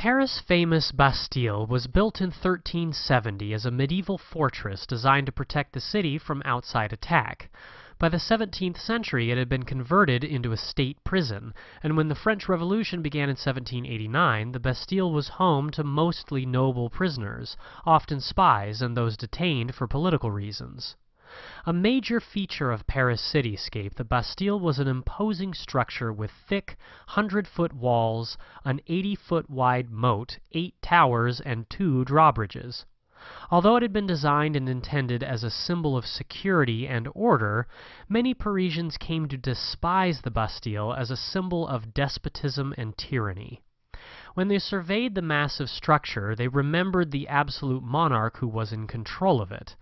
Paris' famous Bastille was built in 1370 as a medieval fortress designed to protect the city from outside attack. By the 17th century, it had been converted into a state prison, and when the French Revolution began in 1789, the Bastille was home to mostly noble prisoners, often spies and those detained for political reasons. A major feature of Paris' cityscape, the Bastille was an imposing structure with thick, 100-foot walls, an 80-foot wide moat, 8 towers, and 2 drawbridges. Although it had been designed and intended as a symbol of security and order, many Parisians came to despise the Bastille as a symbol of despotism and tyranny. When they surveyed the massive structure, they remembered the absolute monarch who was in control of it.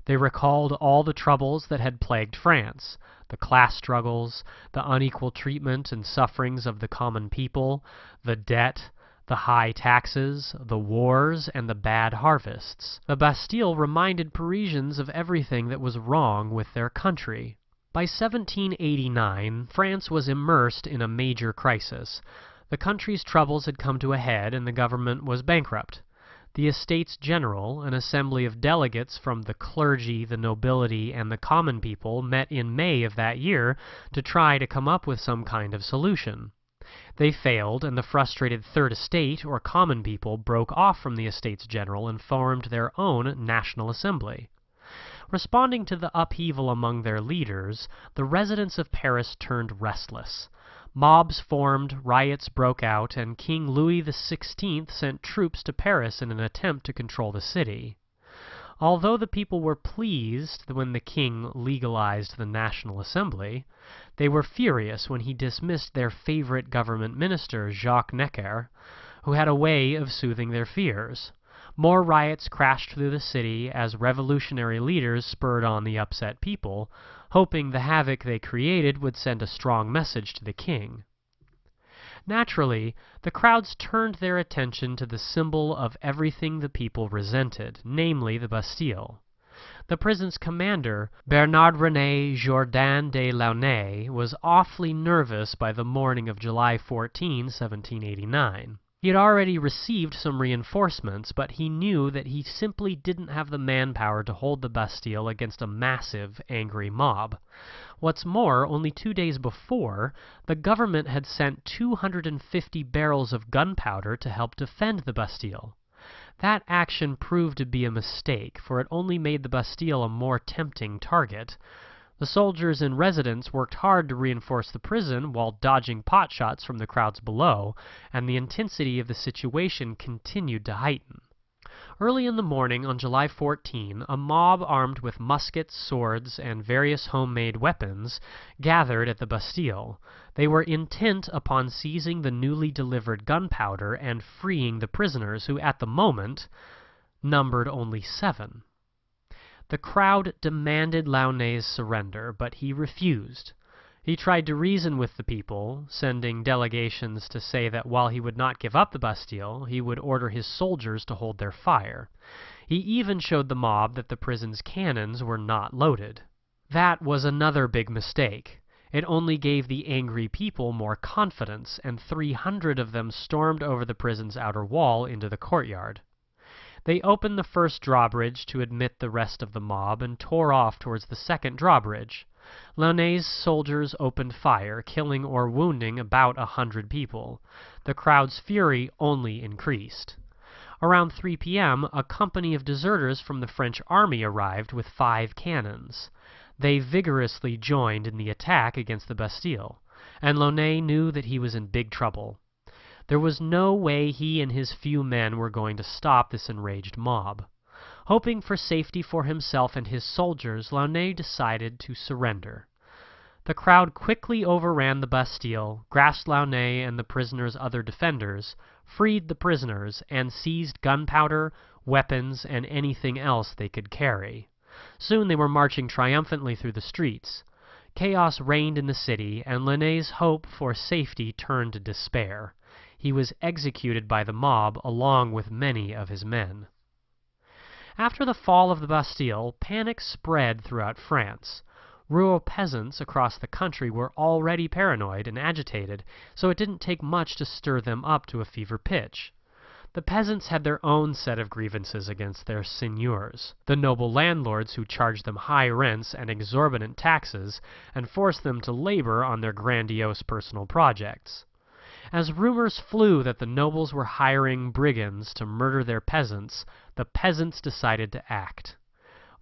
They recalled all the troubles that had plagued France, the class struggles, the unequal treatment and sufferings of the common people, the debt, the high taxes, the wars, and the bad harvests. The Bastille reminded Parisians of everything that was wrong with their country. By 1789, France was immersed in a major crisis. The country's troubles had come to a head and the government was bankrupt. The Estates General, an assembly of delegates from the clergy, the nobility, and the common people, met in May of that year to try to come up with some kind of solution. They failed, and the frustrated Third Estate, or common people, broke off from the Estates General and formed their own National Assembly. Responding to the upheaval among their leaders, the residents of Paris turned restless. Mobs formed, riots broke out, and King Louis XVI sent troops to Paris in an attempt to control the city. Although the people were pleased when the king legalized the National Assembly, they were furious when he dismissed their favorite government minister, Jacques Necker, who had a way of soothing their fears. More riots crashed through the city as revolutionary leaders spurred on the upset people, hoping the havoc they created would send a strong message to the king. Naturally, the crowds turned their attention to the symbol of everything the people resented, namely the Bastille. The prison's commander, Bernard-René Jourdan de Launay, was awfully nervous by the morning of July 14, 1789. He had already received some reinforcements, but he knew that he simply didn't have the manpower to hold the Bastille against a massive, angry mob. What's more, only 2 days before, the government had sent 250 barrels of gunpowder to help defend the Bastille. That action proved to be a mistake, for it only made the Bastille a more tempting target. The soldiers in residence worked hard to reinforce the prison while dodging potshots from the crowds below, and the intensity of the situation continued to heighten. Early in the morning on July 14, a mob armed with muskets, swords, and various homemade weapons gathered at the Bastille. They were intent upon seizing the newly delivered gunpowder and freeing the prisoners, who at the moment numbered only 7. The crowd demanded Launay's surrender, but he refused. He tried to reason with the people, sending delegations to say that while he would not give up the Bastille, he would order his soldiers to hold their fire. He even showed the mob that the prison's cannons were not loaded. That was another big mistake. It only gave the angry people more confidence, and 300 of them stormed over the prison's outer wall into the courtyard. They opened the first drawbridge to admit the rest of the mob and tore off towards the second drawbridge. Launay's soldiers opened fire, killing or wounding about 100 people. The crowd's fury only increased. Around 3 p.m., a company of deserters from the French army arrived with 5 cannons. They vigorously joined in the attack against the Bastille, and Launay knew that he was in big trouble. There was no way he and his few men were going to stop this enraged mob. Hoping for safety for himself and his soldiers, Launay decided to surrender. The crowd quickly overran the Bastille, grasped Launay and the prisoner's other defenders, freed the prisoners, and seized gunpowder, weapons, and anything else they could carry. Soon they were marching triumphantly through the streets. Chaos reigned in the city, and Launay's hope for safety turned to despair. He was executed by the mob along with many of his men. After the fall of the Bastille, panic spread throughout France. Rural peasants across the country were already paranoid and agitated, so it didn't take much to stir them up to a fever pitch. The peasants had their own set of grievances against their seigneurs, the noble landlords who charged them high rents and exorbitant taxes and forced them to labor on their grandiose personal projects. As rumors flew that the nobles were hiring brigands to murder their peasants, the peasants decided to act.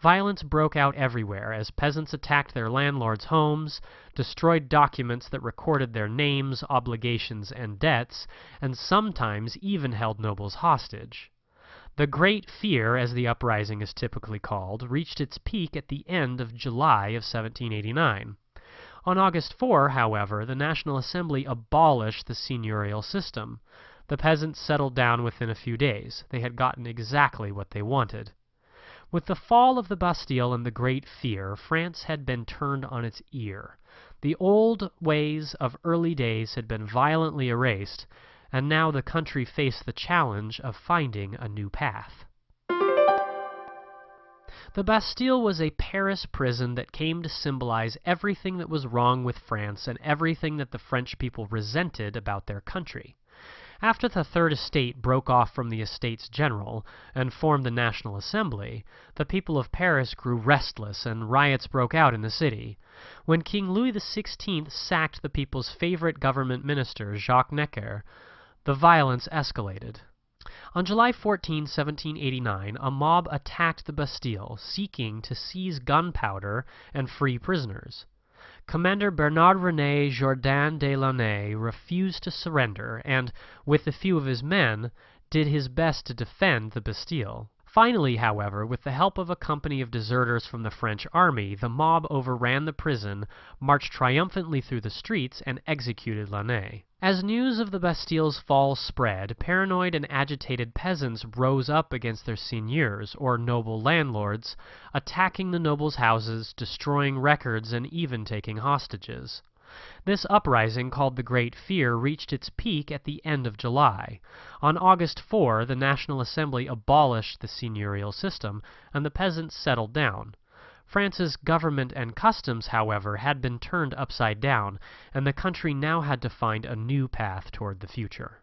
Violence broke out everywhere as peasants attacked their landlords' homes, destroyed documents that recorded their names, obligations, and debts, and sometimes even held nobles hostage. The Great Fear, as the uprising is typically called, reached its peak at the end of July of 1789. On August 4, however, the National Assembly abolished the seigneurial system. The peasants settled down within a few days. They had gotten exactly what they wanted. With the fall of the Bastille and the Great Fear, France had been turned on its ear. The old ways of early days had been violently erased, and now the country faced the challenge of finding a new path. The Bastille was a Paris prison that came to symbolize everything that was wrong with France and everything that the French people resented about their country. After the Third Estate broke off from the Estates General and formed the National Assembly, the people of Paris grew restless and riots broke out in the city. When King Louis XVI sacked the people's favorite government minister, Jacques Necker, the violence escalated. On July 14, 1789, a mob attacked the Bastille, seeking to seize gunpowder and free prisoners. Commander Bernard-René Jourdan de Launay refused to surrender and, with a few of his men, did his best to defend the Bastille. Finally, however, with the help of a company of deserters from the French army, the mob overran the prison, marched triumphantly through the streets, and executed Launay. As news of the Bastille's fall spread, paranoid and agitated peasants rose up against their seigneurs, or noble landlords, attacking the nobles' houses, destroying records, and even taking hostages. This uprising, called the Great Fear, reached its peak at the end of July. On August 4, the National Assembly abolished the seigneurial system, and the peasants settled down. France's government and customs, however, had been turned upside down, and the country now had to find a new path toward the future.